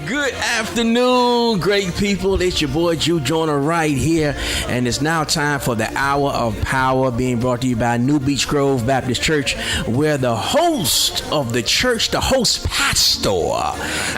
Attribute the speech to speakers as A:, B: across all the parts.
A: Good afternoon, great people. It's your boy Jew Joyner right here, and it's now time for the Hour of Power, being brought to you by New Beach Grove Baptist Church, where the host of the church, the host pastor,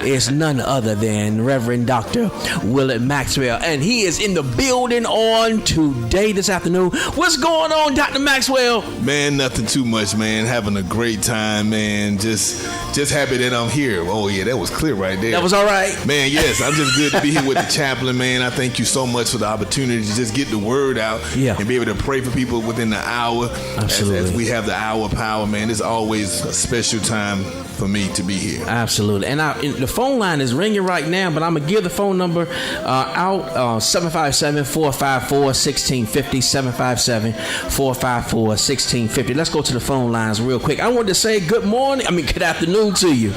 A: is none other than Reverend Dr. Willard Maxwell, and he is in the building on today, this afternoon. What's going on, Dr. Maxwell?
B: Man, nothing too much, man. Having a great time, man. Just happy that I'm here. Oh yeah, that was clear right there.
A: That was all right.
B: Man, yes, I'm just good to be here with the chaplain, man. I thank you so much for the opportunity to just get the word out and be able to pray for people within the hour.
A: Absolutely.
B: As we have the hour of power, man, it's always a special time for me to be here.
A: Absolutely. And the phone line is ringing right now, but I'm going to give the phone number out, 757-454-1650, 757-454-1650. Let's go to the phone lines real quick. I wanted to say good afternoon to you.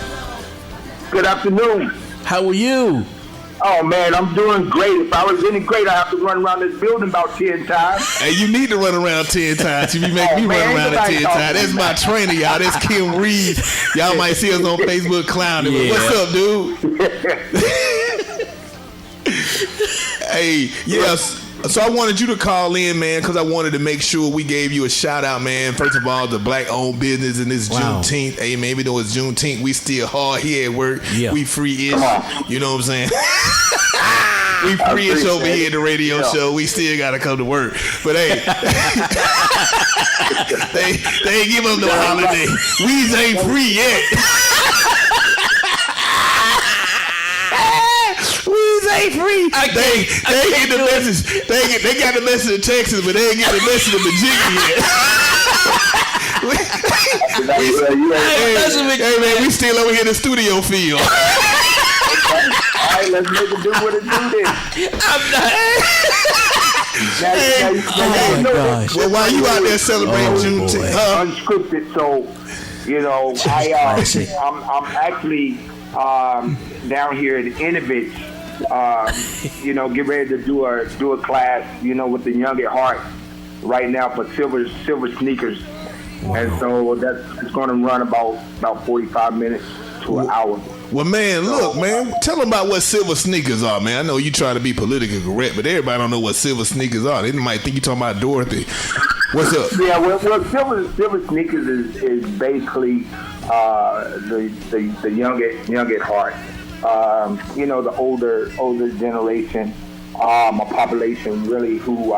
C: Good afternoon.
A: How are you?
C: Oh, man, I'm doing great. If I was any great, I have to run around this building about 10 times.
B: Hey, you need to run around 10 times. If you make me run around at 10 times. That's my trainer, y'all. That's Kim Reed. Y'all might see us on Facebook clowning. Yeah. What's up, dude? Hey, yes. So I wanted you to call in, man, because I wanted to make sure we gave you a shout out, man. First of all, the black-owned business in this Juneteenth. Hey, man, even though it's Juneteenth, we still hard here at work. Yeah. We free-ish. You know what I'm saying? We free-ish over here at the radio show. We still got to come to work. But, hey, they ain't give us no holiday. We ain't free yet. Ain't free. They get the message. They got the message in Texas, but they ain't get the message in Virginia yet. Hey man, we still over here in the studio field.
C: All right, let's make it do what it do then.
A: I'm not.
B: Well, while you out there celebrating Juneteenth,
C: unscripted. So, you know, I'm actually down here at Innovate. Get ready to do a class, with the young at heart right now for silver sneakers. Wow. And so it's going to run about 45 minutes to an hour.
B: Well, man, look, man, tell them about what silver sneakers are, man. I know you try to be politically correct, but everybody don't know what silver sneakers are. They might think you're talking about Dorothy. What's up?
C: Yeah, well silver sneakers is basically the young at heart. The older generation, a population really who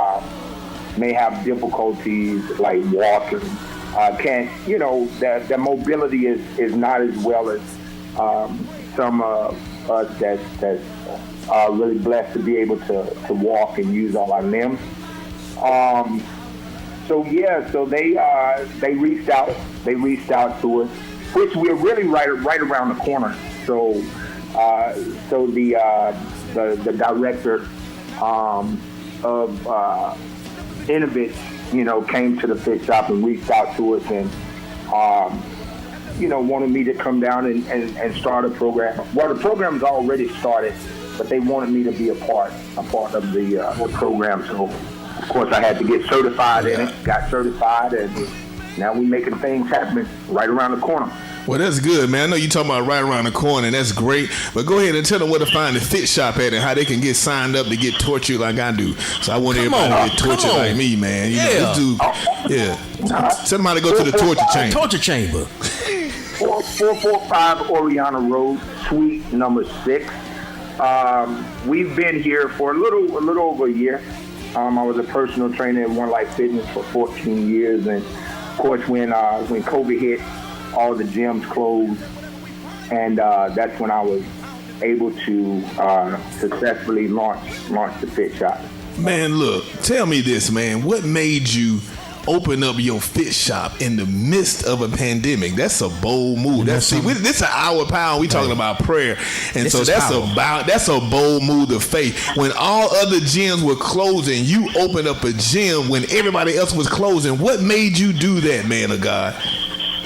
C: may have difficulties like walking, their mobility is not as well as some of us that's really blessed to be able to walk and use all our limbs. So they reached out to us, which we're really right around the corner. So the director of Innovate, came to the fit shop and reached out to us and, wanted me to come down and start a program. Well, the program's already started, but they wanted me to be a part of the program. So, of course, I had to get certified in it, got certified, and now we're making things happen right around the corner.
B: Well, that's good, man. I know you're talking about right around the corner, and that's great. But go ahead and tell them where to find the fit shop at and how they can get signed up to get tortured like I do. So I want everybody to get tortured like me, man. This dude, Tell them how to go to the torture chamber.
A: Torture chamber.
C: 445 Oriana Road, suite number 6. We've been here for a little over a year. I was a personal trainer at One Life Fitness for 14 years, and of course, when COVID hit, all the gyms closed, and that's when I was able to successfully launch the fit shop.
B: Man, look, tell me this, man. What made you open up your fit shop in the midst of a pandemic? That's a bold move. This is an hour power. We talking about prayer, and so that's a bold move of faith. When all other gyms were closing, you opened up a gym when everybody else was closing. What made you do that, man of God?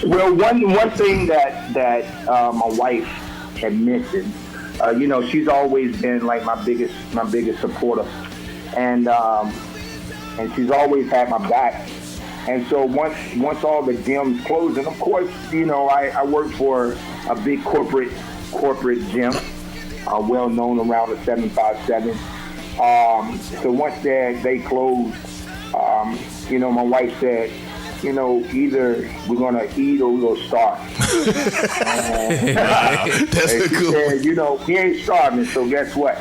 C: Well, one thing that my wife had mentioned, she's always been like my biggest supporter, and she's always had my back. And so once all the gyms closed, and of course, I work for a big corporate gym, well known around the 757. So once they closed, my wife said, either we're gonna eat or we're gonna starve.
B: That's a good
C: said, we ain't starving, so guess what?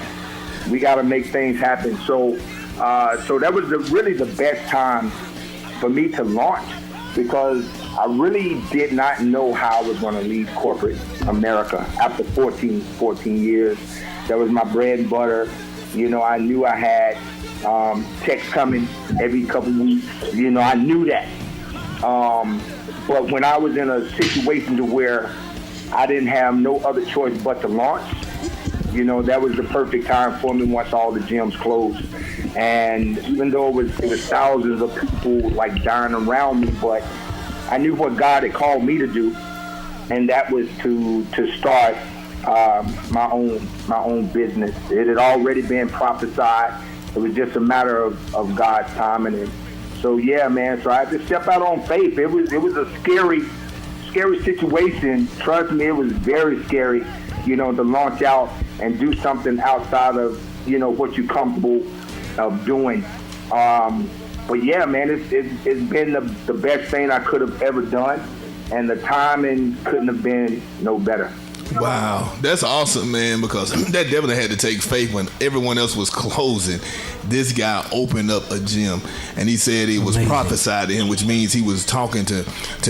C: We got to make things happen. So that was really the best time for me to launch, because I really did not know how I was going to leave corporate America after 14 years. That was my bread and butter. I knew I had checks coming every couple weeks. I knew that. But when I was in a situation to where I didn't have no other choice but to launch, that was the perfect time for me once all the gyms closed. And even though it was thousands of people like dying around me, but I knew what God had called me to do, and that was to start my own business. It had already been prophesied. It was just a matter of God's timing. And so yeah, man. So I had to step out on faith. It was a scary situation. Trust me, it was very scary. To launch out and do something outside of what you're comfortable of doing. But yeah, man, it's been the best thing I could have ever done, and the timing couldn't have been no better.
B: Wow, that's awesome, man, because that definitely had to take faith when everyone else was closing. This guy opened up a gym, and he said it was prophesied to him, which means he was talking to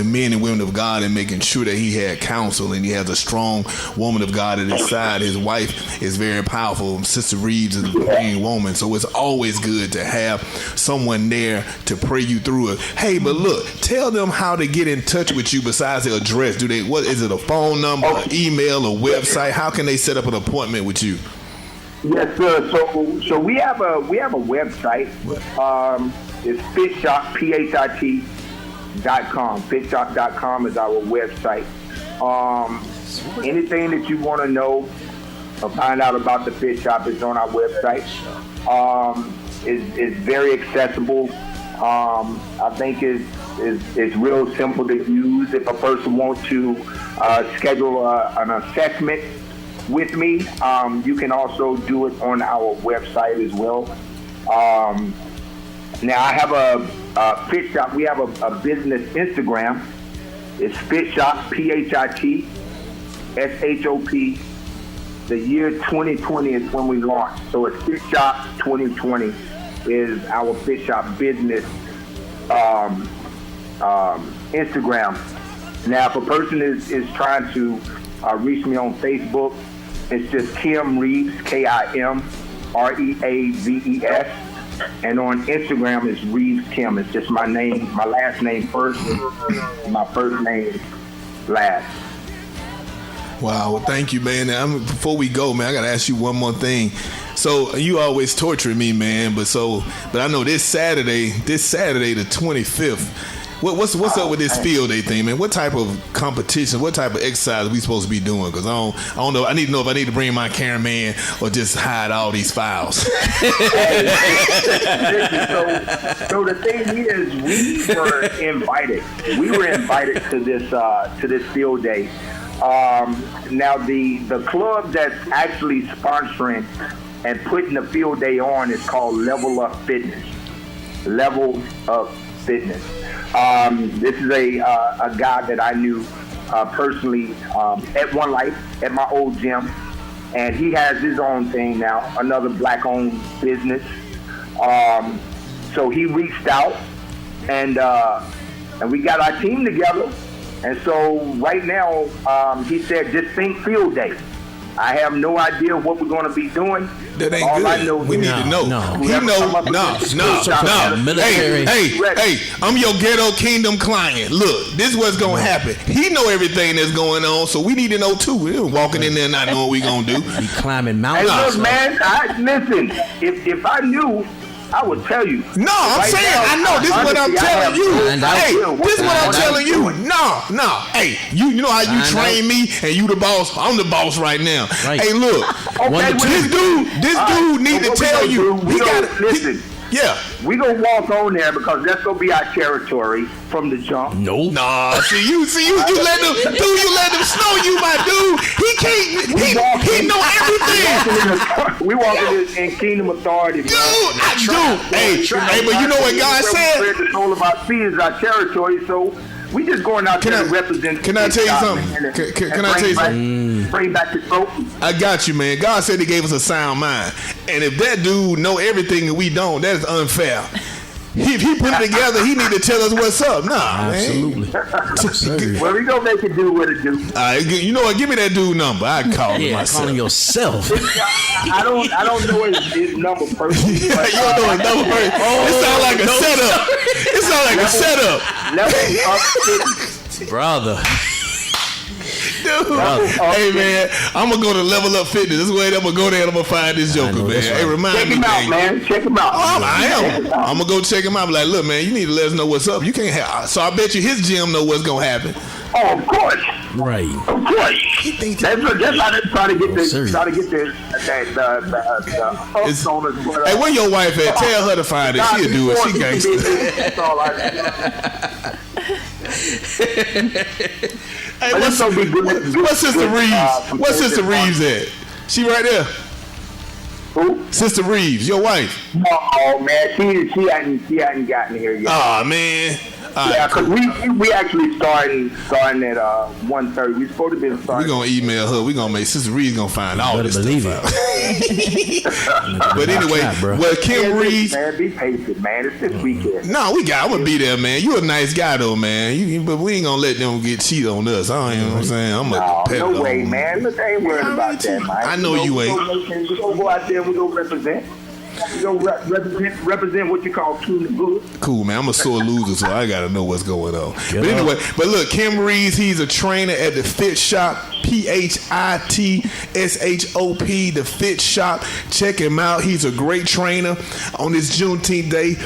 B: men and women of God and making sure that he had counsel, and he has a strong woman of God at his side. His wife is very powerful. Sister Reeves is a praying woman, so it's always good to have someone there to pray you through it. Hey, but look, tell them how to get in touch with you besides the address. What is it, a phone number, an email, a website? How can they set up an appointment with you?
C: Yes, sir. So we have a website. It's Fitshop, PHIT.com. Fitshop.com is our website. Anything that you want to know or find out about the Fit Shop is on our website. It's very accessible. I think it's real simple to use. If a person wants to schedule an assessment with me, you can also do it on our website as well. Now I have a Fit Shop. We have a business Instagram. It's Fit Shop, PHITSHOP. The year 2020 is when we launched. So it's Fit Shop 2020 is our Fit Shop business Instagram. Now, if a person is trying to reach me on Facebook, it's just Kim Reeves, KIMREAVES. And on Instagram, it's Reeves Kim. It's just my name, my last name first, and my first name last.
B: Wow, well, thank you, man. Now, before we go, man, I gotta ask you one more thing. So you always torturing me, man. But I know this Saturday, the 25th. What's up with this field day thing, man? What type of competition, what type of exercise are we supposed to be doing? Because I don't know. I need to know if I need to bring my cameraman or just hide all these files.
C: So the thing is, we were invited. We were invited to this field day. Now the club that's actually sponsoring and putting the field day on is called Level Up Fitness. Level Up Fitness. This is a guy that I knew personally at One Life at my old gym, and he has his own thing now, another black-owned business. So he reached out, and we got our team together. And so right now, he said, just think field day. I have no idea what we're going to be doing.
B: That ain't
C: all
B: good.
C: I know
B: We need to know.
A: No.
B: He know. No.
A: Military.
B: Hey, I'm your ghetto kingdom client. Look, this is what's going to happen. He know everything that's going on, so we need to know too. We're walking in there not knowing what we going to do.
A: Be climbing
C: Hey,
A: mountains.
C: look, man, listen, if I knew, I would tell you.
B: No, I'm
C: Right
B: saying,
C: now,
B: I know. This is what I'm
C: honestly,
B: telling you.
A: Find out.
B: Hey, this is what I'm
C: Find
B: telling
C: out.
B: you. No. Hey, you know how you
A: Find
B: train me and you the boss. I'm the boss right now.
A: Right.
B: Hey, look.
C: Okay,
B: This dude need to tell you.
C: We
B: He
C: don't
B: got
C: listen.
B: Yeah.
C: We gonna walk on there because that's gonna be our territory from the jump.
A: Nope.
B: Nah, you let them snow you, my dude. He know everything.
C: We walking in Kingdom Authority.
B: Dude, Hey, but you know what God said?
C: The soul of our feet is our territory, so we just going out there to represent.
B: Can I tell you something? Can I tell you something?
C: Bring back the soul.
B: I got you, man. God said He gave us a sound mind, and if that dude know everything and we don't, that is unfair. If he put it together, he need to tell us what's up. Nah,
A: absolutely.
B: Man.
C: Well, we gonna make it do what it do.
B: You know what? Give me that dude number. I call him myself.
A: Calling yourself.
C: I don't know his number personally.
B: You don't know his number personally. It sounds like a setup. It sounds like a setup.
C: Level up fitness.
A: Brother.
B: Dude. Hey man, I'm gonna go to Level Up Fitness. This way I'm gonna go there and I'm gonna find this joker, man. Hey, remind
C: check
B: me,
C: him out, man. Check him out.
B: I am. I'm gonna go check him out. Be like, look, man, you need to let us know what's up. You can't have. So I bet you his gym know what's gonna happen.
C: Oh, of course.
A: Right.
C: Of course. That's how they try to get the ups on us.
B: Hey, where your wife at? Tell her to find it. She'll do it. She gangster.
C: That's all I
B: Hey, what's Sister Reeves? What's Sister Reeves at? She right there.
C: Who?
B: Sister Reeves, your wife.
C: Oh man, she hadn't gotten here yet.
B: Oh man.
C: Yeah, because we actually starting at 1:30. We supposed to be starting.
B: We gonna email her. We gonna make Sister Reeves gonna find all this
A: believe
B: stuff
A: it.
B: But anyway, well, Kim Reeves.
C: Man, be patient, man. It's this weekend.
B: No, I'm gonna be there, man. You a nice guy though, man. But we ain't gonna let them get cheated on us. I don't know what I'm saying. I'm a competitor.
C: No way, man. Look, I ain't worried about that, man.
B: I know you ain't.
C: We gonna go out there and we gonna represent. We gonna represent what you call Kingdom Good.
B: Cool, man. I'm a sore loser, so I gotta know what's going on. But anyway, look, Kim Reeves, he's a trainer at the Fit Shop, PHITSHOP, the Fit Shop. Check him out. He's a great trainer. On this Juneteenth day,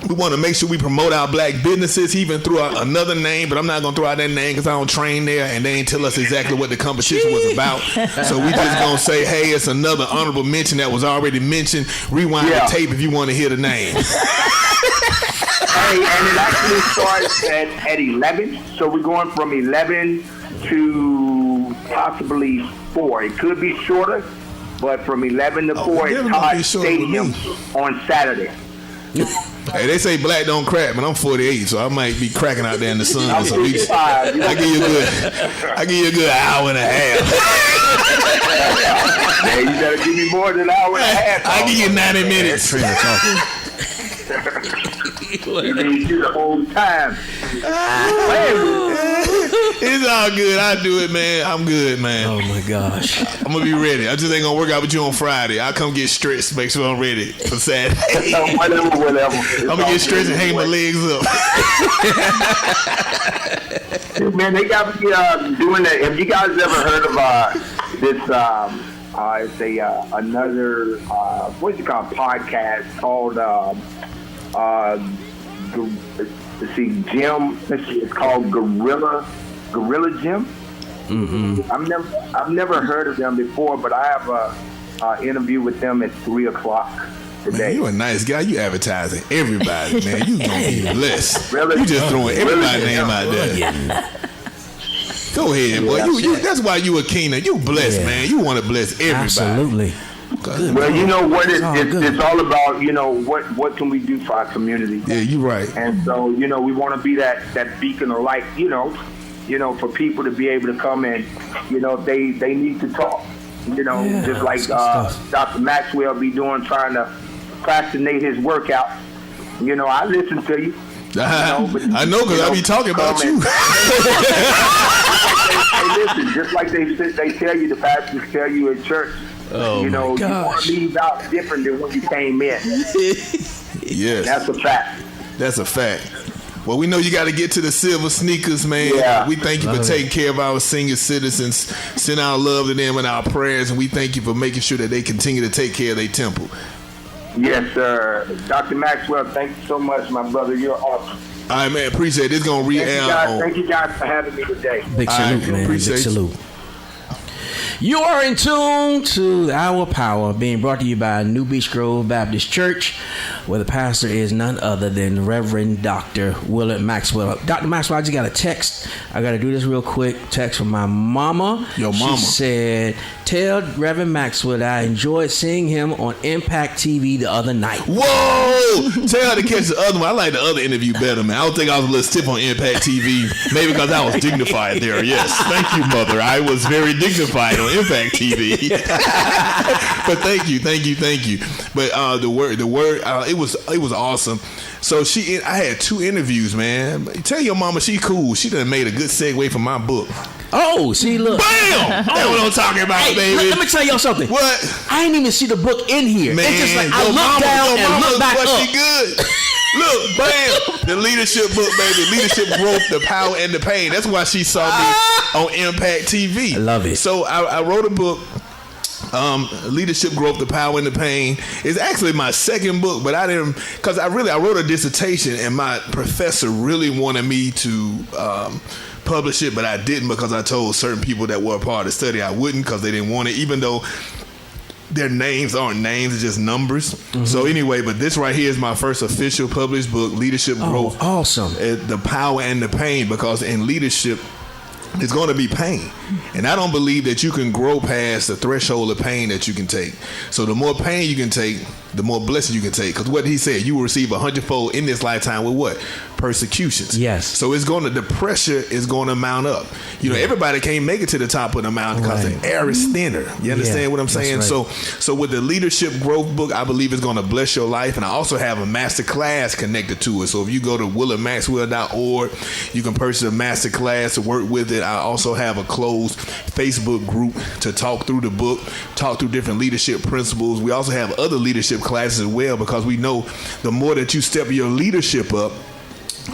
B: we want to make sure we promote our black businesses. He even threw out another name, but I'm not going to throw out that name because I don't train there, and they ain't tell us exactly what the competition was about. So we just going to say, hey, it's another honorable mention that was already mentioned. Rewind the tape if you want to hear the name.
C: Hey, and it actually starts at 11, so we're going from 11 to possibly 4. It could be shorter, but from 11 to 4 at Todd Stadium on Saturday.
B: Hey, they say black don't crack, but I'm 48, so I might be cracking out there in the sun. I give you a good hour and a half.
C: Yeah, you gotta give me more than an hour and a half.
B: I give you 90 minutes.
C: You need you the whole time.
B: It's all good. I do it, man. I'm good, man.
A: Oh my gosh.
B: I'm gonna be ready. I just ain't gonna work out with you on Friday. I'll come get stretched, make sure I'm ready for Saturday.
C: Whatever.
B: I'm gonna get stretched and hang my legs up.
C: Man, they got me doing that. Have you guys ever heard of this? It's another what's it called? Podcast called Gym. It's called Gorilla Gym.
A: Mm-hmm.
C: I've never heard of them before, but I have a interview with them at 3:00 today.
B: Man, you a nice guy. You advertising everybody, man. You gonna be blessed. You just throwing everybody's name out there. Go ahead, boy. You that's why you a king. You blessed, man. You want to bless everybody.
A: Absolutely.
C: Well, you know what? It's all about, what can we do for our community?
B: Yeah, you're right.
C: And so, we want to be that beacon of light, for people to be able to come in, if they need to talk, just like Dr. Maxwell be doing, trying to procrastinate his workout. I listen to you.
B: I know because I be talking about you.
C: Hey, listen, just like they tell you, the pastors tell you at church, you want to leave out different than when you came in.
B: Yes.
C: That's a fact.
B: That's a fact. Well, we know you got to get to the silver sneakers, man.
C: Yeah.
B: We thank you for taking care of our senior citizens. Send our love to them and our prayers, and we thank you for making sure that they continue to take care of their temple.
C: Yes, sir. Dr. Maxwell, thank you so much, my brother. You're awesome.
B: All right, man. Appreciate it. It's going to re-air.
C: Thank you guys for having me today.
A: Big salute, man. Big salute. You are in tune to Our Power, being brought to you by New Beach Grove Baptist Church, where the pastor is none other than Reverend Dr. Willard Maxwell. Dr. Maxwell, I just got a text. I got to do this real quick. Text from my mama.
B: Your mama.
A: She said, tell Reverend Maxwell that I enjoyed seeing him on Impact TV the other night.
B: Whoa! Tell her to catch the other one. I like the other interview better, man. I don't think I was a little stiff on Impact TV. Maybe because I was dignified there. Yes. Thank you, mother. I was very dignified on Impact TV. But thank you. But the word, it was awesome. So I had 2 interviews, man. Tell your mama she cool. She done made a good segue from my book.
A: Oh, see, look.
B: Bam! That's what I'm talking about,
A: Hey,
B: baby.
A: let me tell y'all something.
B: What?
A: I didn't even see the book in here.
B: Man,
A: it's just like I
B: your
A: look down and look back up.
B: She good. Look, bam! The leadership book, baby. Leadership Growth, the Power and the Pain. That's why she saw me on Impact TV.
A: I love it.
B: So I wrote a book. Leadership Growth, the Power and the Pain. It's actually my second book, but I didn't, because I wrote a dissertation and my professor really wanted me to publish it, but I didn't because I told certain people that were a part of the study I wouldn't because they didn't want it, even though their names aren't names, it's just numbers. Mm-hmm. So anyway, but this right here is my first official published book, Leadership Growth.
A: Awesome.
B: The Power and the Pain, because in leadership, it's going to be pain. And I don't believe that you can grow past the threshold of pain that you can take. So the more pain you can take, the more blessing you can take. Because what he said, you will receive 100-fold in this lifetime with what? Persecutions.
A: Yes.
B: So the pressure is going to mount up. You know, everybody can't make it to the top of the mountain because the air is thinner. You understand what I'm saying?
A: Right.
B: So with the Leadership Growth book, I believe it's going to bless your life. And I also have a master class connected to it. So if you go to willardmaxwell.org, you can purchase a master class to work with it. I also have a closed Facebook group to talk through the book, talk through different leadership principles. We also have other leadership classes as well, because we know the more that you step your leadership up,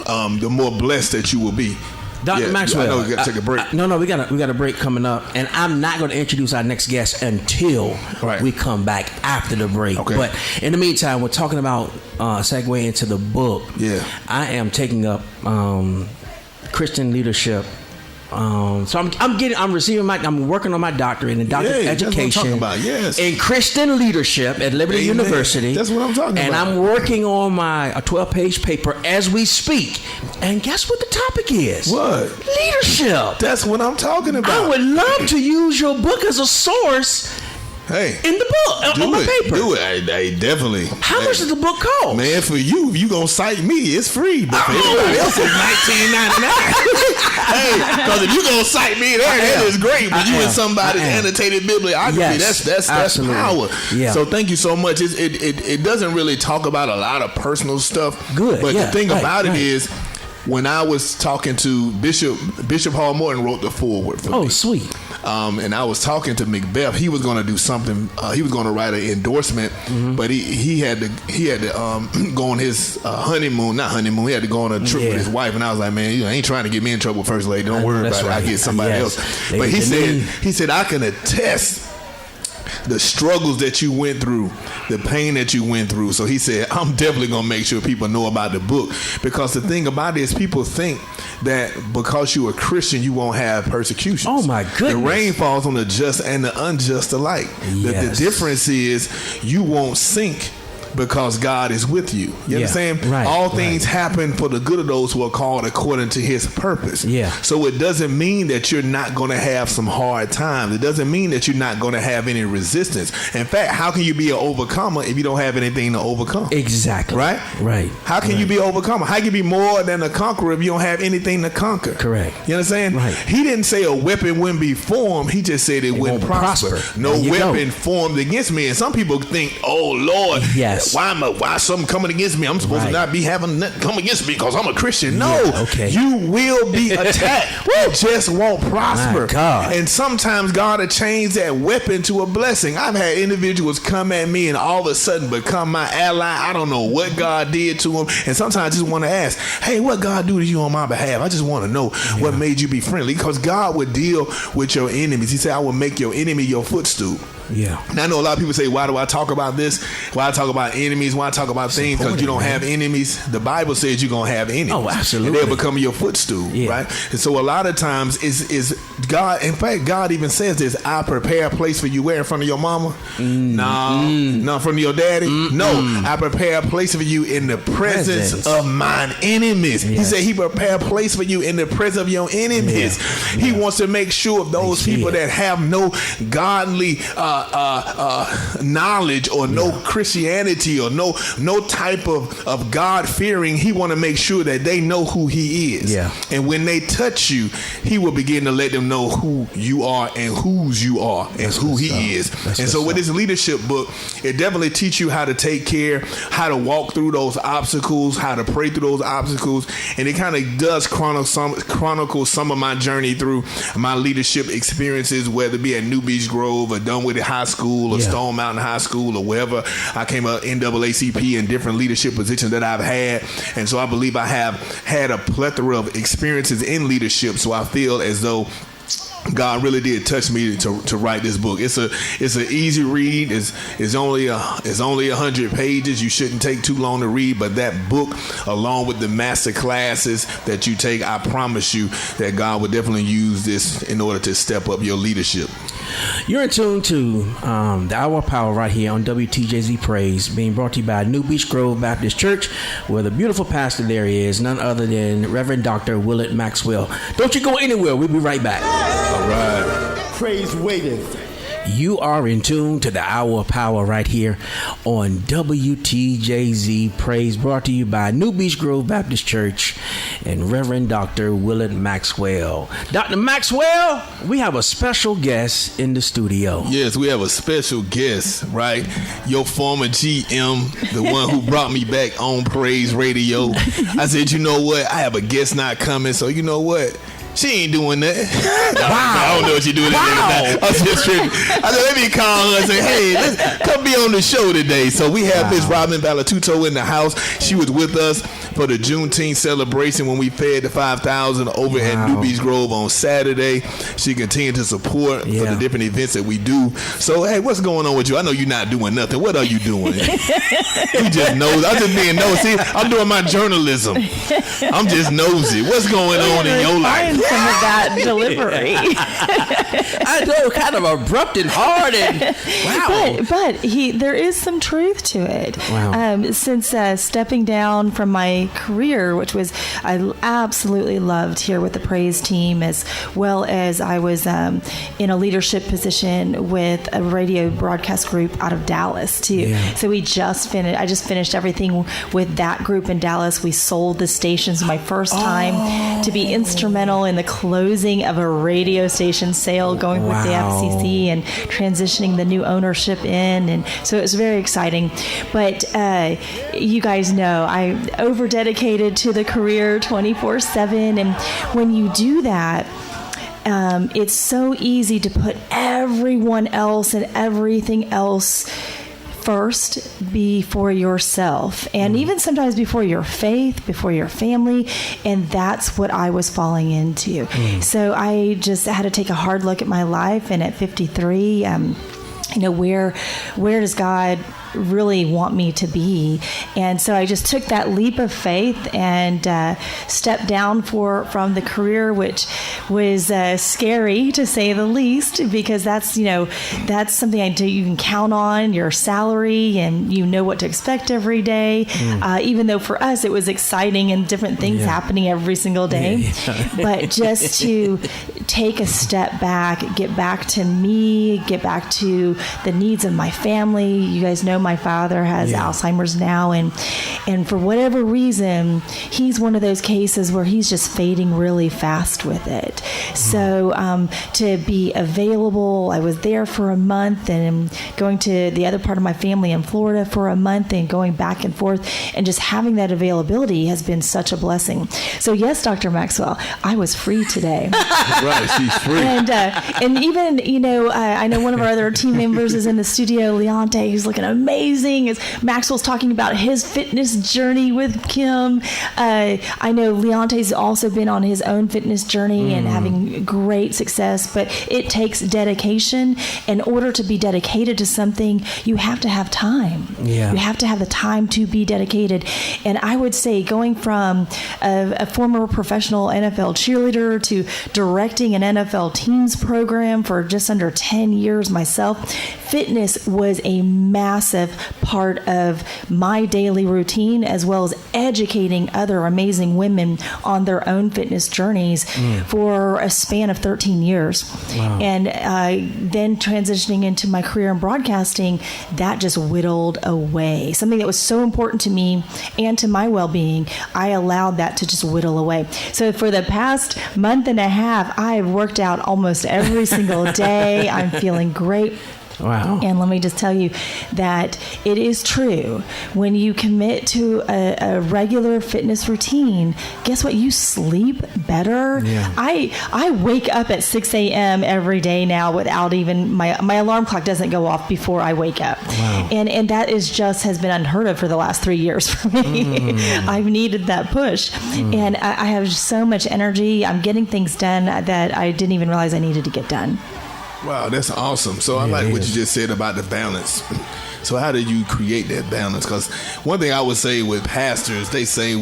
B: the more blessed that you will be.
A: Dr. Maxwell,
B: I know we got to take a break.
A: No, we got a break coming up, and I'm not going to introduce our next guest until we come back after the break.
B: Okay.
A: But in the meantime, we're talking about segue into the book.
B: Yeah,
A: I am taking up Christian leadership. So I'm working on my doctorate in doctorate education in Christian leadership at Liberty University.
B: That's what I'm talking about.
A: And I'm working on a 12-page paper as we speak. And guess what the topic is?
B: What?
A: Leadership.
B: That's what I'm talking about.
A: I would love to use your book as a source.
B: Hey,
A: in the book, on my paper.
B: Do it. I definitely.
A: How much does the book cost?
B: Man, for you, if you gonna cite me, it's free. But for everybody else, it's $19.99. Hey, because if you gonna cite me, that is great. But you in somebody's annotated bibliography, that's power. Yeah. So thank you so much. It doesn't really talk about a lot of personal stuff.
A: Good.
B: But the thing about it is, when I was talking to Bishop Hall Morton wrote the foreword for me.
A: Oh, sweet.
B: And I was talking to Macbeth. He was going to do something. He was going to write an endorsement, but he had to go on his honeymoon. Not honeymoon. He had to go on a trip with his wife. And I was like, man, you ain't trying to get me in trouble, First Lady. Don't worry about it. I get somebody else. But he said I can attest the struggles that you went through, the pain that you went through. So he said, I'm definitely going to make sure people know about the book, because the thing about it is people think that because you're a Christian, you won't have persecutions.
A: Oh my goodness.
B: The rain falls on the just and the unjust alike. The difference is you won't sink because God is with you. You understand?
A: Right,
B: all things happen for the good of those who are called according to his purpose.
A: Yeah.
B: So it doesn't mean that you're not going to have some hard times. It doesn't mean that you're not going to have any resistance. In fact, how can you be an overcomer if you don't have anything to overcome?
A: Exactly.
B: Right? How can you be an overcomer? How can you be more than a conqueror if you don't have anything to conquer?
A: Correct.
B: You understand?
A: Right.
B: He didn't say a weapon wouldn't be formed. He just said it wouldn't prosper. No weapon formed against me. And some people think, oh Lord, why something coming against me? I'm supposed to not be having nothing come against me because I'm a Christian. No, you will be attacked. It just won't prosper. And sometimes God will change that weapon to a blessing. I've had individuals come at me and all of a sudden become my ally. I don't know what God did to them. And sometimes I just want to ask, hey, what God do to you on my behalf? I just want to know what made you be friendly, because God would deal with your enemies. He said, I will make your enemy your footstool.
A: Yeah.
B: And I know a lot of people say, why do I talk about this? Why I talk about enemies? Why I talk about things? Because you don't have enemies. The Bible says you're going to have enemies.
A: Oh, absolutely.
B: And they'll become your footstool, right? And so a lot of times is God, in fact, God even says this, I prepare a place for you where? In front of your mama? No. In front of your daddy? No. I prepare a place for you in the presence of mine enemies. He said he prepare a place for you in the presence of your enemies. He wants to make sure those people that have no godly knowledge or no Christianity or no type of God fearing, he want to make sure that they know who he is. And when they touch you, he will begin to let them know who you are and whose you are and who he is. And so with this leadership book, it definitely teach you how to take care, how to walk through those obstacles, how to pray through those obstacles. And it kind of does chronicle some of my journey through my leadership experiences, whether it be at New Beach Grove or Dunwoody High School or Stone Mountain High School or wherever I came up, NAACP, and different leadership positions that I've had. And so I believe I have had a plethora of experiences in leadership. So I feel as though God really did touch me to write this book. It's an easy read. It's only 100 pages. You shouldn't take too long to read. But that book, along with the master classes that you take, I promise you that God would definitely use this in order to step up your leadership.
A: You're in tune to the Hour of Power right here on WTJZ Praise, being brought to you by New Beach Grove Baptist Church, where the beautiful pastor there is none other than Reverend Dr. Willard Maxwell. Don't you go anywhere. We'll be right back.
B: All right.
D: Praise waiteth.
A: You are in tune to the Hour of Power right here on WTJZ Praise, brought to you by New Beach Grove Baptist Church and Reverend Dr. Willard Maxwell. Dr. Maxwell, we have a special guest in the studio.
B: Yes, we have a special guest, right? Your former GM, the one who brought me back on Praise Radio. I said, you know what? I have a guest not coming, so you know what? She ain't doing that. I don't know what she doing. I was just tripping. I said, let me call her and say, hey, let's come be on the show today. So we have Miss Robin Balatuto in the house. She was with us for the Juneteenth celebration when we fed the 5,000 over at New Beach Grove on Saturday. She continued to support for the different events that we do. So, hey, what's going on with you? I know you're not doing nothing. What are you doing? You just nosy. I'm just being nosy. I'm doing my journalism. I'm just nosy. What's going on in your life?
E: Some of that delivery.
A: I know, kind of abrupt and hard, and
E: but there is some truth to it.
A: Wow.
E: Since stepping down from my career, which was I absolutely loved here with the Praise team, as well as I was in a leadership position with a radio broadcast group out of Dallas too.
A: Yeah.
E: So I just finished everything with that group in Dallas. We sold the stations my first time to be instrumental in the closing of a radio station sale, going with the FCC and transitioning the new ownership in, and so it was very exciting. But you guys know I over-dedicated to the career 24/7, and when you do that, it's so easy to put everyone else and everything else first before yourself, and even sometimes before your faith, before your family, and that's what I was falling into. So I just had to take a hard look at my life, and at 53, where does God really want me to be? And so I just took that leap of faith and stepped down from the career, which was scary to say the least, because that's something you can count on, your salary, and you know what to expect every day. Even though for us it was exciting and different things happening every single day. But just to take a step back, get back to me, get back to the needs of my family. You guys know my father has Alzheimer's now, and for whatever reason, he's one of those cases where he's just fading really fast with it. So to be available, I was there for a month, and going to the other part of my family in Florida for a month, and going back and forth, and just having that availability has been such a blessing. So yes, Dr. Maxwell, I was free today.
B: Right, she's free.
E: And even, I know one of our other team members is in the studio, Leonte, who's looking amazing amazing. As Maxwell's talking about his fitness journey with Kim, I know Leonte's also been on his own fitness journey and having great success, but it takes dedication. In order to be dedicated to something, you have to have time.
A: Yeah.
E: You have to have the time to be dedicated. And I would say going from a former professional NFL cheerleader to directing an NFL teams program for just under 10 years myself, fitness was a massive part of my daily routine, as well as educating other amazing women on their own fitness journeys for a span of 13 years. Wow. And then transitioning into my career in broadcasting, that just whittled away. Something that was so important to me and to my well-being, I allowed that to just whittle away. So for the past month and a half, I have worked out almost every single day. I'm feeling great.
A: Wow.
E: And let me just tell you that it is true. When you commit to a regular fitness routine, guess what? You sleep better.
A: Yeah.
E: I wake up at 6 a.m. every day now without even, my alarm clock doesn't go off before I wake up.
A: Wow.
E: And that is just has been unheard of for the last 3 years for me. I've needed that push. And I have so much energy. I'm getting things done that I didn't even realize I needed to get done.
B: Wow, that's awesome. So I like what you just said about the balance. So how do you create that balance? Because one thing I would say with pastors, they say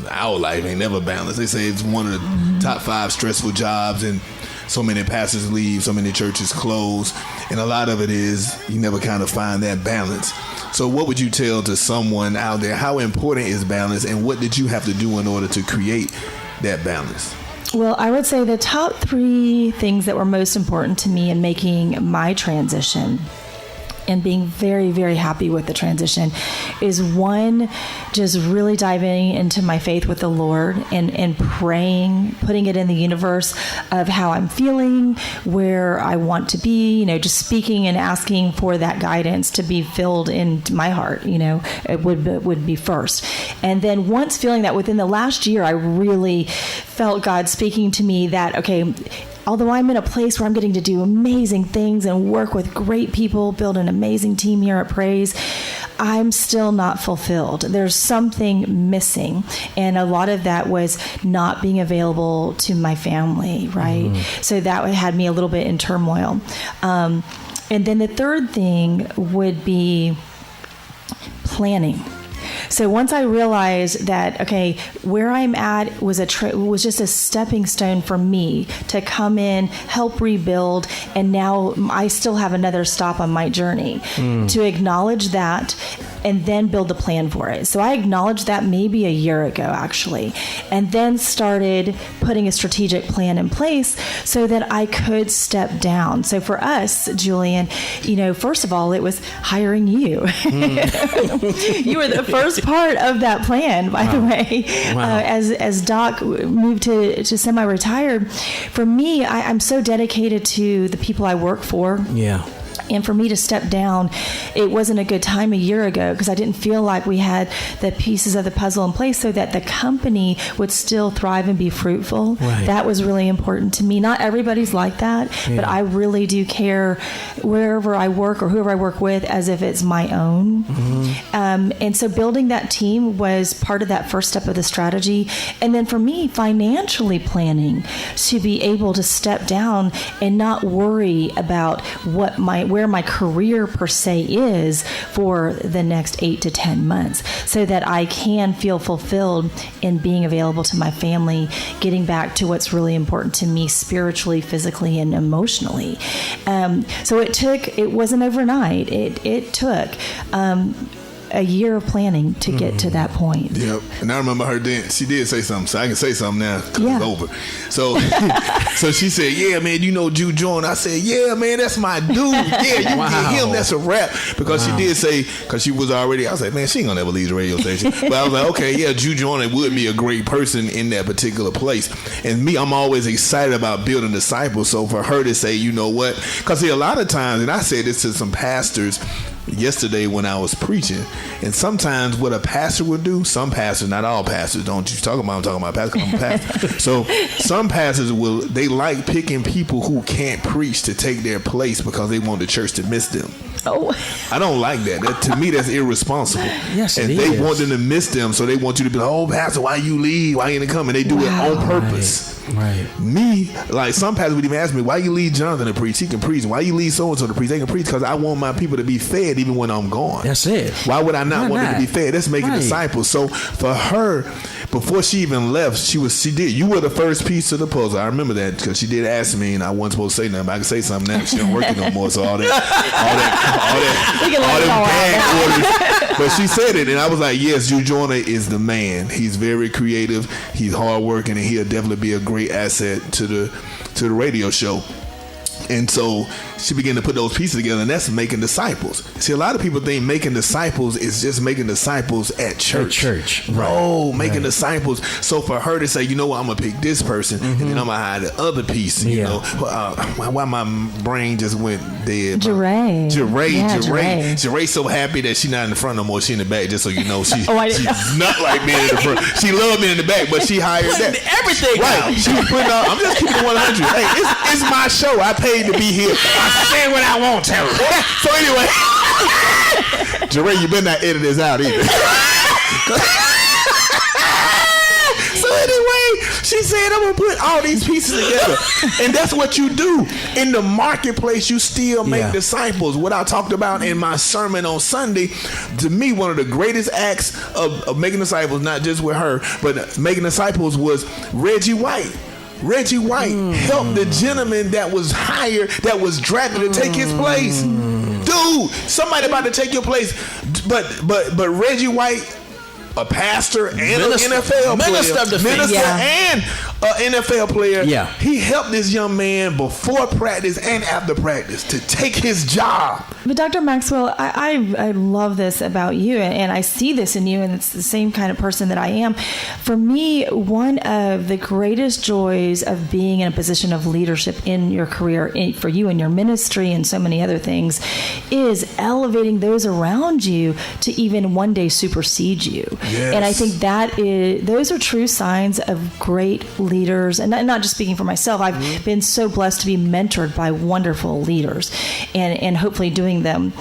B: our life ain't never balanced. They say it's one of the top 5 stressful jobs, and so many pastors leave, so many churches close, and a lot of it is you never kind of find that balance. So what would you tell to someone out there? How important is balance, and what did you have to do in order to create that balance?
E: Well, I would say the top 3 things that were most important to me in making my transition and being very, very happy with the transition is, one, just really diving into my faith with the Lord and praying, putting it in the universe of how I'm feeling, where I want to be, just speaking and asking for that guidance to be filled into my heart, it would be first. And then once feeling that, within the last year, I really felt God speaking to me that, okay, although I'm in a place where I'm getting to do amazing things and work with great people, build an amazing team here at Praise, I'm still not fulfilled. There's something missing. And a lot of that was not being available to my family, right? So that had me a little bit in turmoil. And then the third thing would be planning. So once I realized that, okay, where I'm at was just a stepping stone for me to come in, help rebuild, and now I still have another stop on my journey. To acknowledge that and then build a plan for it. So I acknowledged that maybe a year ago, actually, and then started putting a strategic plan in place so that I could step down. So for us, Julian, first of all, it was hiring you. You were the first part of that plan, by the way.
A: Wow.
E: As Doc moved to semi-retired, for me, I'm so dedicated to the people I work for.
A: Yeah.
E: And for me to step down, it wasn't a good time a year ago because I didn't feel like we had the pieces of the puzzle in place so that the company would still thrive and be fruitful.
A: Right.
E: That was really important to me. Not everybody's like that, but I really do care wherever I work or whoever I work with as if it's my own. And so building that team was part of that first step of the strategy. And then for me, financially planning to be able to step down and not worry about where my career per se is for the next 8 to 10 months so that I can feel fulfilled in being available to my family, getting back to what's really important to me spiritually, physically, and emotionally. So it wasn't overnight. It took a year of planning to get to that point.
B: Yep. And I remember her then, she did say something, so I can say something now because it's over. So so she said, yeah, man, Jude Joyner. I said, yeah, man, that's my dude. Yeah, you get him, that's a rap. Because she did say, because she was already, I was like, man, she ain't gonna never leave the radio station. But I was like, okay, yeah, Jude Joyner would be a great person in that particular place. And me, I'm always excited about building disciples. So for her to say, you know what, because see, a lot of times, and I say this to some pastors, yesterday when I was preaching. And sometimes what a pastor would do, some pastors, not all pastors, don't you talk about, I'm talking about pastors, I'm a pastor. So some pastors they like picking people who can't preach to take their place because they want the church to miss them.
E: Oh.
B: I don't like that. To me, that's irresponsible.
A: Yes,
B: and they want them to miss them, so they want you to be like, "Oh, pastor, why you leave? Why you didn't come?" And they do it on purpose.
A: Right.
B: Me, like some pastors would even ask me, "Why you leave Jonathan to preach? He can preach. Why you leave so and so to preach? They can preach because I want my people to be fed even when I'm gone."
A: That's it.
B: Why would I not want them to be fed? That's making disciples. So for her, before she even left, she did. You were the first piece of the puzzle. I remember that because she did ask me, and I wasn't supposed to say nothing. But I can say something now. She don't work no more. So all them gag orders. But she said it, and I was like, "Yes, Jude Joyner is the man. He's very creative. He's hardworking, and he'll definitely be a great asset to the radio show." And so she began to put those pieces together, and that's making disciples. See, a lot of people think making disciples is just making disciples at church. No, making disciples. So for her to say, you know what, I'm going to pick this person, and then I'm going to hide the other piece, you know. Why my brain just went dead. Jeray's so happy that she's not in the front no more. She in the back, just so you know. She's not like being in the front. She loved being in the back, but she hired that.
A: Everything
B: right. She was putting up, I'm just keeping it 100. Hey, it's my show. I paid to be here. I say what I want, Terry. So anyway, Jeray, you better not edit this out either. So anyway, she said, I'm going to put all these pieces together. And that's what you do. In the marketplace, you still make disciples. What I talked about in my sermon on Sunday, to me, one of the greatest acts of making disciples, not just with her, but making disciples was Reggie White. Reggie White helped the gentleman that was hired, that was drafted to take his place. Dude, somebody about to take your place. But Reggie White, a pastor and an NFL player, and an NFL player. Yeah. He helped this young man before practice and after practice to take his job.
E: But Dr. Maxwell, I love this about you, and I see this in you, and it's the same kind of person that I am. For me, one of the greatest joys of being in a position of leadership in your career, for you in your ministry and so many other things, is elevating those around you to even one day supersede you. Yes. And I think those are true signs of great leaders. And not just speaking for myself, I've been so blessed to be mentored by wonderful leaders, and hopefully doing them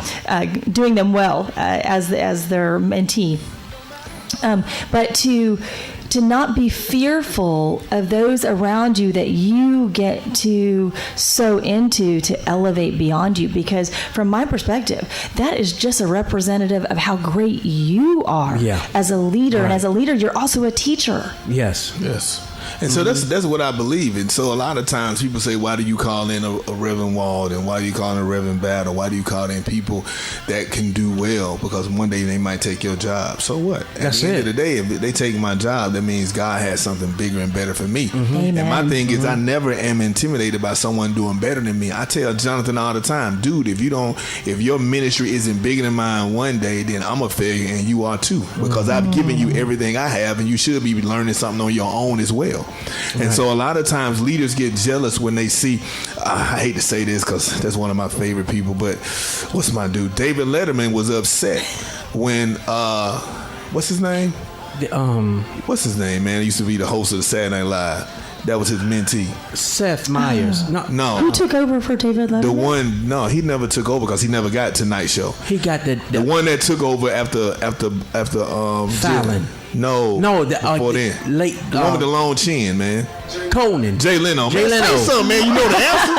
E: well as their mentee. But to not be fearful of those around you that you get to sow into to elevate beyond you, because from my perspective, that is just a representative of how great you are as a leader. Right. And as a leader, you're also a teacher.
B: Yes. And so that's what I believe. And so a lot of times people say, why do you call in a Reverend Wald, and why do you call in a Reverend Battle? Why do you call in people that can do well? Because one day they might take your job. So what? At the end of the day, if they take my job, that means God has something bigger and better for me. Amen. And my thing is, I never am intimidated by someone doing better than me. I tell Jonathan all the time, dude, if your ministry isn't bigger than mine one day, then I'm a failure, and you are too. Because I've given you everything I have, and you should be learning something on your own as well. And so a lot of times leaders get jealous when they see, I hate to say this because that's one of my favorite people, but what's my dude? David Letterman was upset when, what's his name? What's his name, man? He used to be the host of the Saturday Night Live. That was his mentee.
A: Seth Meyers. No.
E: Who took over for David Letterman?
B: He never took over because he never got Tonight Show.
A: He got the
B: one that took over after
A: Fallon.
B: Before then. The one with the long chin, man.
A: Conan.
B: Jay Leno. Say something, man. You know the answer.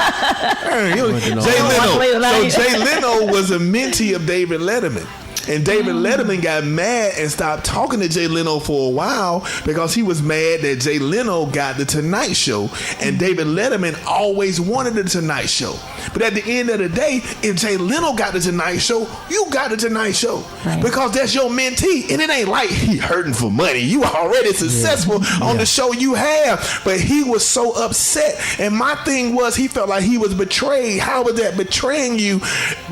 B: Jay Leno. So Jay Leno was a mentee of David Letterman. And David Letterman got mad and stopped talking to Jay Leno for a while because he was mad that Jay Leno got the Tonight Show. And David Letterman always wanted the Tonight Show. But at the end of the day, if Jay Leno got the Tonight Show, you got the Tonight Show. Right. Because that's your mentee. And it ain't like he hurting for money. You already successful on the show you have. But he was so upset. And my thing was, he felt like he was betrayed. How was that betraying you?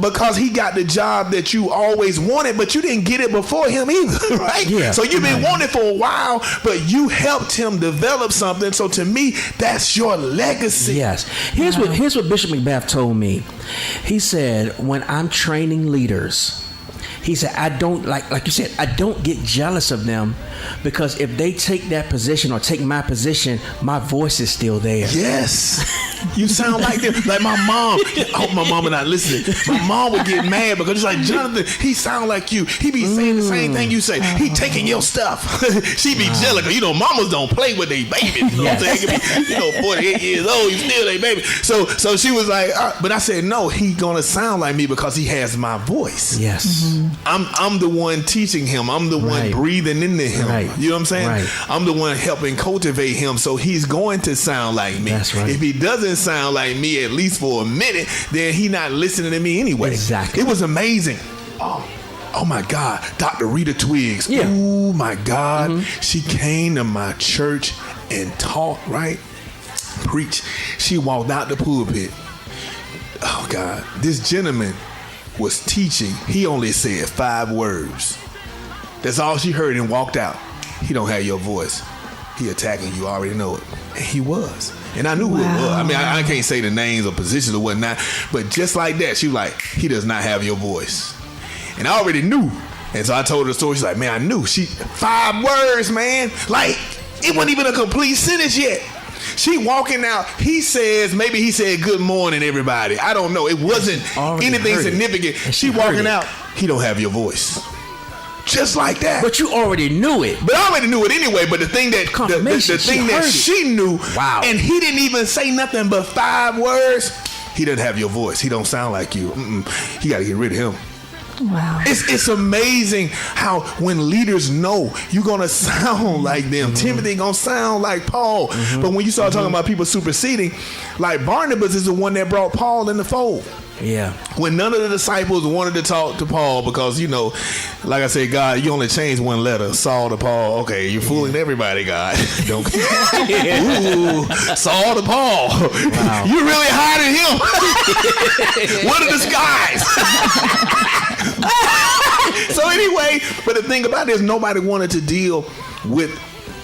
B: Because he got the job that you always wanted, but you didn't get it before him either, right? Yeah. So you've been wanting for a while, but you helped him develop something. So to me, that's your legacy.
A: Yes. Here's what Bishop McBath told me. He said, when I'm training leaders, he said, I don't, like you said, I don't get jealous of them, because if they take that position or take my position, my voice is still there.
B: Yes. You sound like them. Like my mom. I hope my mama not listening. My mom would get mad because it's like, Jonathan, he sound like you. He be saying the same thing you say. He taking your stuff. She be jealous because, mamas don't play with their babies. You know what I'm saying? It could be, 48 years old, you still a baby. So she was like, but I said, no, he gonna sound like me because he has my voice.
A: Yes.
B: I'm the one teaching him. I'm the one breathing into him.
A: Right.
B: You know what I'm saying?
A: Right.
B: I'm the one helping cultivate him, so he's going to sound like me.
A: That's right.
B: If he doesn't sound like me at least for a minute, then he not listening to me anyway.
A: Exactly.
B: It was amazing. Oh my God, Dr. Rita Twiggs.
A: Yeah.
B: Oh my God, she came to my church and taught, right? Preach. She walked out the pulpit. Oh God, this gentleman was teaching. He only said 5 words. That's all she heard and walked out. He don't have your voice. He attacking you. I already know it. And he was. And I knew who it was. I mean, I can't say the names or positions or whatnot, but just like that, she was like, he does not have your voice. And I already knew. And so I told her the story. She's like, man, I knew. 5 words, man. Like, it wasn't even a complete sentence yet. She walking out. Maybe he said good morning, everybody. I don't know. It wasn't anything significant. She walking out. He don't have your voice. Just like that.
A: But you already knew it.
B: But I already knew it anyway. But the thing that she knew, and he didn't even say nothing but 5 words. He doesn't have your voice. He don't sound like you. You got to get rid of him.
E: Wow.
B: It's amazing how when leaders know you're going to sound like them. Timothy going to sound like Paul. But when you start talking about people superseding, like Barnabas is the one that brought Paul in the fold.
A: Yeah.
B: When none of the disciples wanted to talk to Paul because, like I said, God, you only changed one letter, Saul to Paul. Okay, you're fooling everybody, God. Don't. Ooh, Saul to Paul. Wow. You're really hiding him. What a disguise. So anyway, but the thing about it is nobody wanted to deal with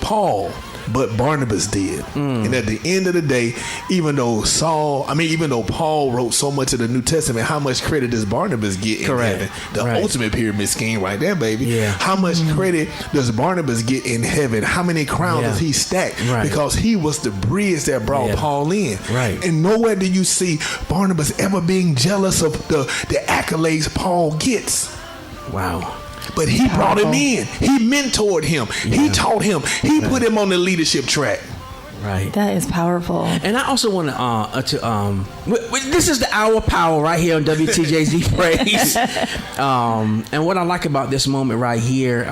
B: Paul, but Barnabas did. And at the end of the day, even though Paul wrote so much of the New Testament, how much credit does Barnabas get in heaven? The ultimate pyramid scheme right there, baby. Yeah. How much credit does Barnabas get in heaven? How many crowns does he stack? Because he was the bridge that brought Paul in. Right. And nowhere do you see Barnabas ever being jealous of the accolades Paul gets.
A: Wow.
B: But he brought him in. He mentored him. Yeah. He taught him. He put him on the leadership track.
A: Right.
E: That is powerful. And
A: I also want to this is the Hour of Power right here on WTJZ Praise. And what I like about this moment right here,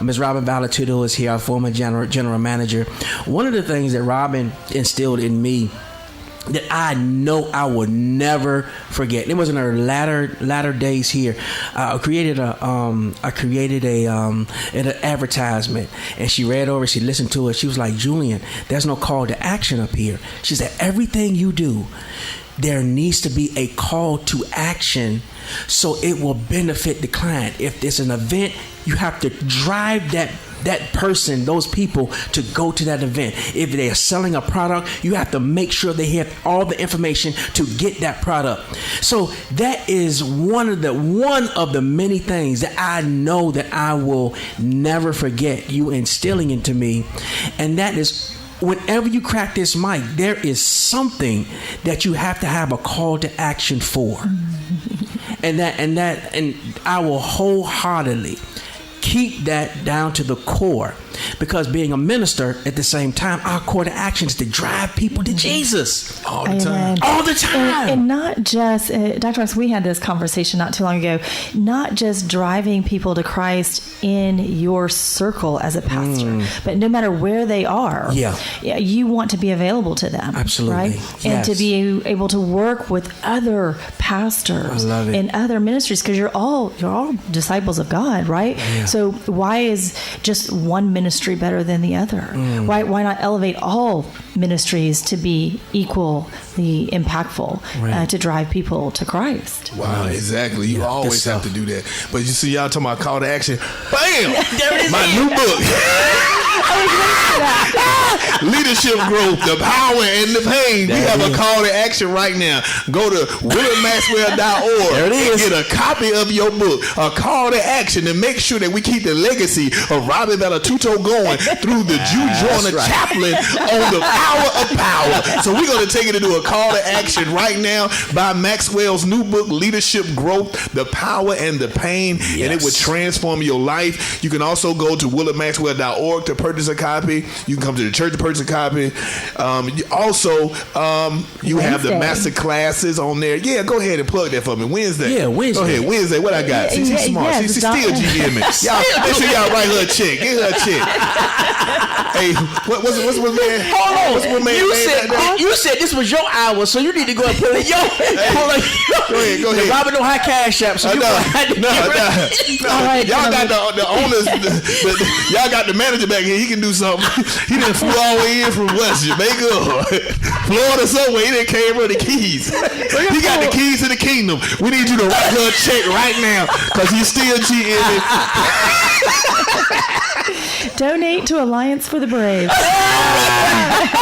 A: Ms. Robin Balatuto is here, our former general manager. One of the things that Robin instilled in me that I know I will never forget. It was in her latter days here. I created an advertisement, and she read over. She listened to it. She was like, "Julian, there's no call to action up here." She said, "Everything you do, there needs to be a call to action, so it will benefit the client. If it's an event, you have to drive that person, those people, to go to that event. If they are selling a product, you have to make sure they have all the information to get that product." So that is one of the many things that I know that I will never forget you instilling into me. And that is, whenever you crack this mic, there is something that you have to have a call to action for. And I will wholeheartedly keep that down to the core, because being a minister at the same time, our call to action is to drive people to Jesus
B: all the time.
A: All the time.
E: And not just, Dr. Ross, we had this conversation not too long ago, not just driving people to Christ in your circle as a pastor, but no matter where they are, you want to be available to them.
A: Absolutely.
E: Right?
A: Yes.
E: And to be able to work with other pastors in other ministries, because you're all disciples of God, right? Yeah. So why is just one ministry better than the other? Why not elevate all ministries to be equally impactful, to drive people to Christ?
B: Wow, exactly. You always have to do that. But you see, y'all talking about call to action. Bam! My new book. leadership growth, the power and the pain. We have a call to action right now. Go to WillardMaxwell.org.
A: There it is.
B: And get a copy of your book, a call to action, to make sure that we keep the legacy of Robin Balatuto going through the Jew Joiner Chaplain on the Hour of Power. So we're going to take it into a call to action right now by Maxwell's new book, Leadership Growth, The Power and the Pain, and it would transform your life. You can also go to WillardMaxwell.org to purchase a copy. You can come to the church to purchase a copy. You have the master classes on there. Yeah, go ahead and plug that for me. Wednesday.
A: Yeah, Wednesday.
B: Go ahead, Wednesday. What I got? She's smart. She's still GMing. Y'all, make sure y'all write her a check. Get her a check. Hey, what's my man?
A: Hold on.
B: What's my man?
A: You said this was your hour, so you need to go and put it your.
B: Go ahead.
A: Robin don't have cash app, so
B: No.
A: All right,
B: Y'all got the owners. Y'all got the manager back here. He can do something. He done flew all the way in from West Jamaica or Florida somewhere. He done came with the keys. He got the keys to the kingdom. We need you to write her a check right now because he's still GMing.
E: Donate to Alliance for the Brave.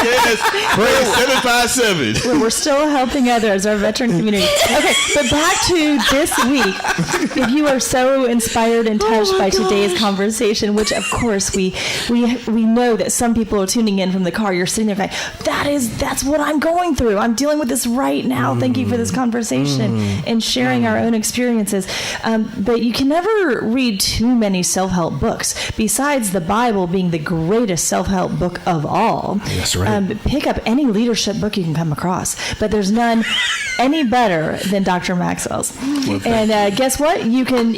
B: Yes, Brave 757.
E: We're still helping others, our veteran community. Okay, but back to this week. If you are so inspired and touched by today's conversation, which of course we know that some people are tuning in from the car. You're sitting there going, that's what I'm going through. I'm dealing with this right now. Thank you for this conversation and sharing our own experiences. But you can never read too many self-help books. Besides the Bible being the greatest self-help book of all,
A: that's right.
E: Pick up any leadership book you can come across. But there's none any better than Dr. Maxwell's. And guess what? You can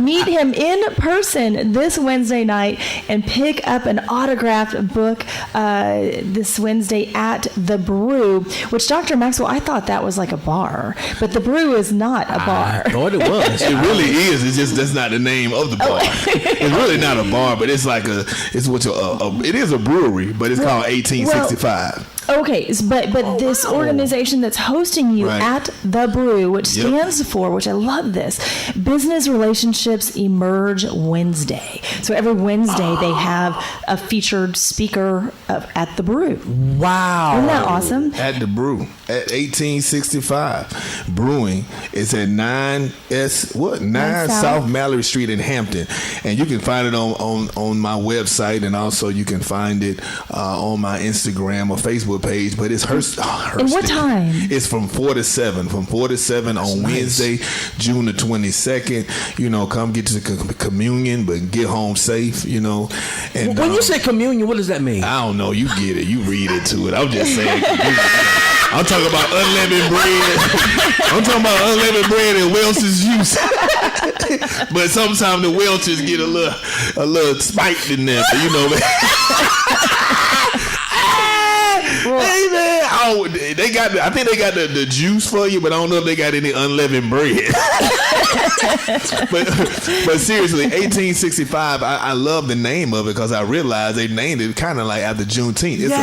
E: meet him in person this Wednesday night and pick up an autographed book this Wednesday at The Brew, which Dr. Maxwell, I thought that was like a bar, but The Brew is not a bar.
A: I thought it was.
B: It really is. It's just that's not the name of the bar. It's really not a bar, but it's like it is a brewery, but it's called 1865.
E: Okay, but this organization that's hosting you at The Brew, which stands for, which I love this, Business Relationships Emerge Wednesday. So every Wednesday they have a featured speaker at The Brew.
A: Wow.
E: Isn't that awesome?
B: At The Brew, at 1865 Brewing. It's at 9 South Mallory Street in Hampton. And you can find it on my website, and also you can find it on my Instagram or Facebook page, but it's her.
E: And what time?
B: It's from 4 to 7. From 4 to 7 on Wednesday, June the 22nd. Come get to the communion, but get home safe. And
A: when you say communion, what does that mean?
B: I don't know. You get it. You read into it. I'm just saying. I'm talking about unleavened bread. I'm talking about unleavened bread and Welch's juice. But sometimes the Welch's get a little spiked in there. Man. Hey man, I think they got the juice for you, but I don't know if they got any unleavened bread. but seriously, 1865. I love the name of it because I realized they named it kind of like after Juneteenth. It's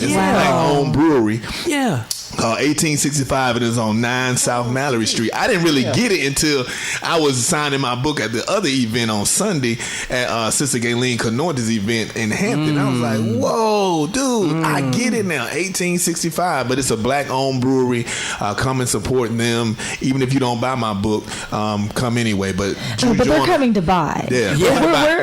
B: a black-owned brewery. Yeah. 1865. It is on 9 South Mallory Street. I didn't really get it until I was signing my book at the other event on Sunday at Sister Gayleen Canorte's event in Hampton. I was like, whoa, dude, I get it now. 1865, but it's a black-owned brewery. Come and support them. Even if you don't buy my book, come anyway. But
E: they're coming to buy.
B: Yeah,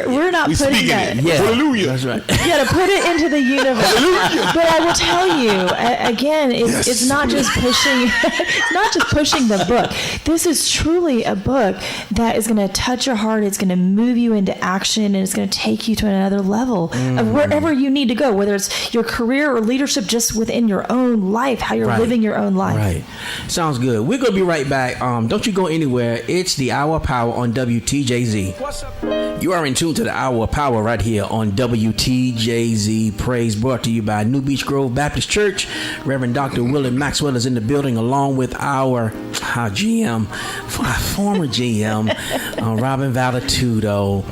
E: we're not putting that.
B: Yeah. Hallelujah.
A: That's right.
E: You got to put it into the universe.
B: Hallelujah.
E: But I will tell you again, it's not just pushing. It's not just pushing the book. This is truly a book that is going to touch your heart. It's going to move you into action, and it's going to take you to another level of wherever you need to go, whether it's your career or leadership, just within your own life, how you're living your own life.
A: Right. Sounds good. We're going to be right back. Don't you go anywhere. It's the Hour of Power on WTJZ. You are in tune to the Hour of Power right here on WTJZ. Praise brought to you by New Beach Grove Baptist Church. Reverend Dr. Willard Maxwell is in the building along with our GM, former GM, Robin Balatuto.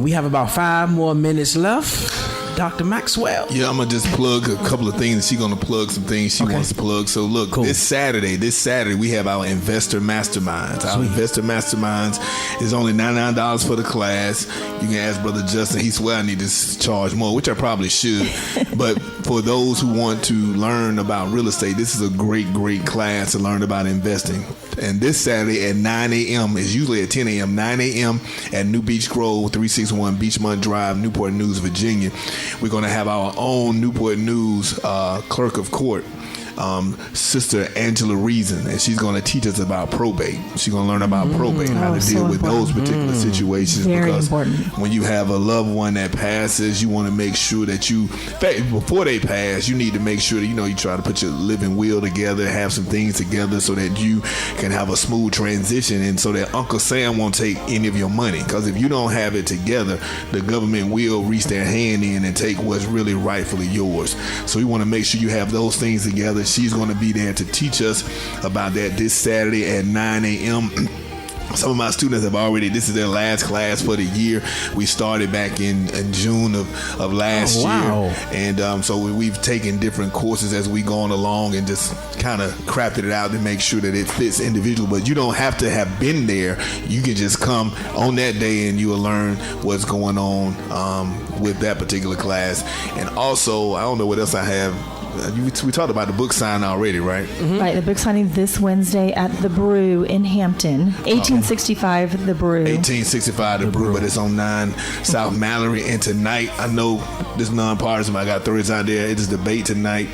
A: We have about 5 more minutes left. Dr. Maxwell.
B: Yeah, I'm gonna just plug a couple of things. She's gonna plug some things she wants to plug. So look, this Saturday we have our investor masterminds. Our investor masterminds is only $99 for the class. You can ask Brother Justin. He swear I need to charge more, which I probably should. But for those who want to learn about real estate, this is a great class to learn about investing. And this Saturday at 9 a.m. is usually at 10 a.m. 9 a.m. at New Beach Grove, 361 Beachmont Drive, Newport News, Virginia. We're going to have our own Newport News clerk of court, Sister Angela Reason, and she's going to teach us about probate. She's going to learn about probate, how to deal with those particular situations.
E: Very
B: because
E: important.
B: when you have a loved one that passes, you want to make sure that before they pass, you need to make sure that you try to put your living will together, have some things together so that you can have a smooth transition, and so that Uncle Sam won't take any of your money. Because if you don't have it together, the government will reach their hand in and take what's really rightfully yours. So we want to make sure you have those things together. She's going to be there to teach us about that this Saturday at 9 a.m. Some of my students this is their last class for the year. We started back in June of last year. And so we've taken different courses as we gone along and just kind of crafted it out to make sure that it fits individual. But you don't have to have been there. You can just come on that day and you will learn what's going on with that particular class. And also, I don't know what else I have. We talked about the book signing already, right?
E: Mm-hmm. Right, the book signing this Wednesday at the Brew in Hampton. 1865 The Brew.
B: 1865 The Brew, but it's on 9 South Mallory. And tonight, I know this nonpartisan, I got to throw this out there. It is debate tonight.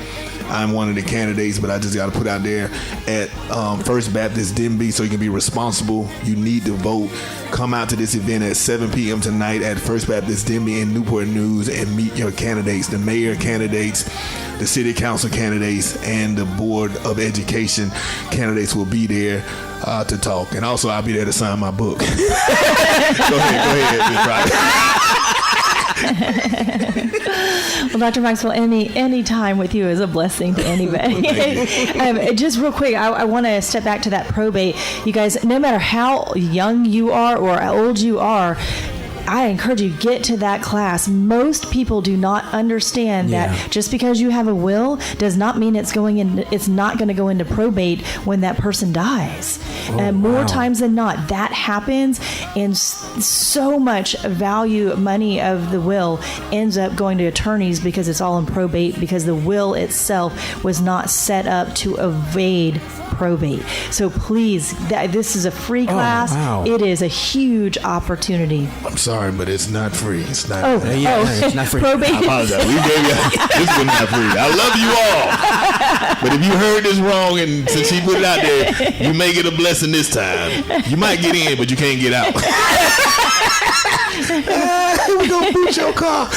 B: I'm one of the candidates, but I just got to put out there at First Baptist Denby, so you can be responsible. You need to vote. Come out to this event at 7 p.m. tonight at First Baptist Denby in Newport News and meet your candidates, the mayor candidates, the city council candidates, and the board of education candidates will be there to talk. And also, I'll be there to sign my book. Go ahead, Ms. Rock.
E: Well, Dr. Maxwell, any time with you is a blessing to anybody. Just real quick, I want to step back to that probate. You guys, no matter how young you are or how old you are, I encourage you, get to that class. Most people do not understand that just because you have a will does not mean it's not going to go into probate when that person dies. And more times than not, that happens, and so much money of the will ends up going to attorneys because it's all in probate, because the will itself was not set up to evade probate. So please, this is a free class. It is a huge opportunity.
B: I'm sorry, but it's not free. It's not.
A: It's not free.
E: Probate.
B: I apologize. This was not free. I love you all, but if you heard this wrong, and since he put it out there, you may get a blessing this time. You might get in, but you can't get out. We're gonna boot your car.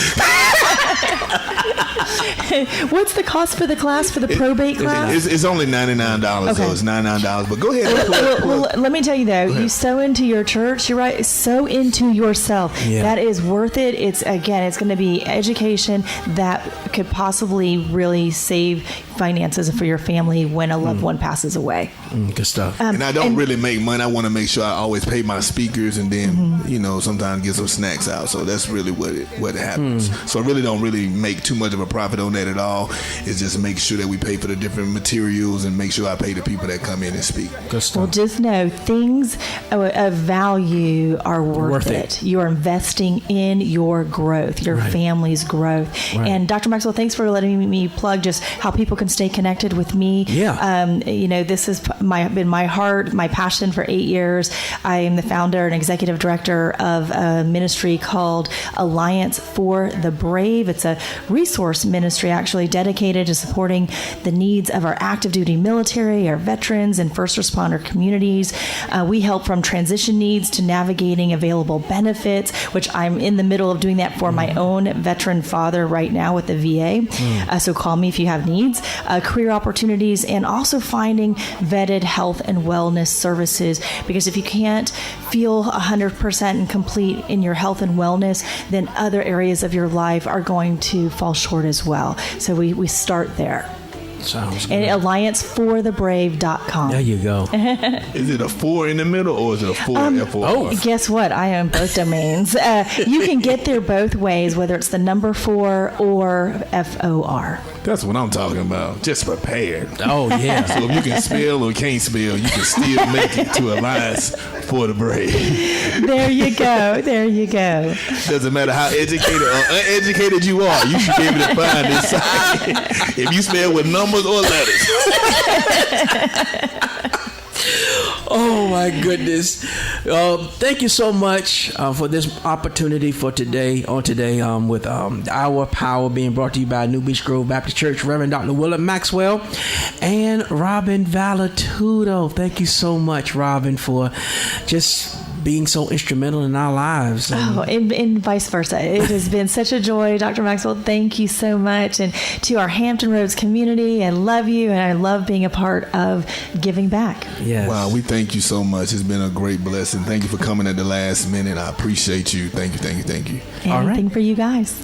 E: What's the cost for the class, for the probate class?
B: It's only $99, so it's $99. But go ahead.
E: Well, let me tell you though, you sow into your church, you're right, sow into yourself. Yeah. That is worth it. It's going to be education that could possibly really save finances for your family when a loved one passes away.
A: Good stuff.
B: And I don't really make money. I want to make sure I always pay my speakers, and then sometimes get some snacks out. So that's really what happens. So I really don't make too much of a profit on that at all. It's just make sure that we pay for the different materials and make sure I pay the people that come in and speak.
A: Good stuff.
E: Well, just know things of value are worth it. You are investing in your growth, your family's growth. Right. And Dr. Maxwell, thanks for letting me plug just how people can stay connected with me.
A: Yeah.
E: This has been my heart, my passion for 8 years. I am the founder and executive director of a ministry called Alliance for the Brave. It's a resource ministry actually dedicated to supporting the needs of our active duty military, our veterans, and first responder communities. We help from transition needs to navigating available benefits, which I'm in the middle of doing that for my own veteran father right now with the VA. So call me if you have needs, career opportunities, and also finding vetted health and wellness services. Because if you can't feel 100% and complete in your health and wellness, then other areas of your life are going to fall short as well. So we start there.
A: Sounds good.
E: And allianceforthebrave.com.
A: There you go.
B: Is it a 4 in the middle or is it a 4 F-O-R?
A: Oh.
E: Guess what? I own both domains. You can get there both ways, whether it's the number 4 or FOR.
B: That's what I'm talking about. Just prepared.
A: Oh, yeah.
B: So if you can spell or can't spell, you can still make it to Alliance for the Brave.
E: There you go. There you go.
B: Doesn't matter how educated or uneducated you are, you should be able to find this site if you spell with numbers or letters.
A: Oh my goodness! Thank you so much for this opportunity for today. With Our Power being brought to you by New Beach Grove Baptist Church, Reverend Dr. Willard Maxwell and Robin Balatuto. Thank you so much, Robin, for just being so instrumental in our lives.
E: And vice versa. It has been such a joy, Dr. Maxwell. Thank you so much. And to our Hampton Roads community, I love you, and I love being a part of giving back.
A: Yes.
B: Wow, we thank you so much. It's been a great blessing. Thank you for coming at the last minute. I appreciate you. Thank you.
E: Anything for you guys.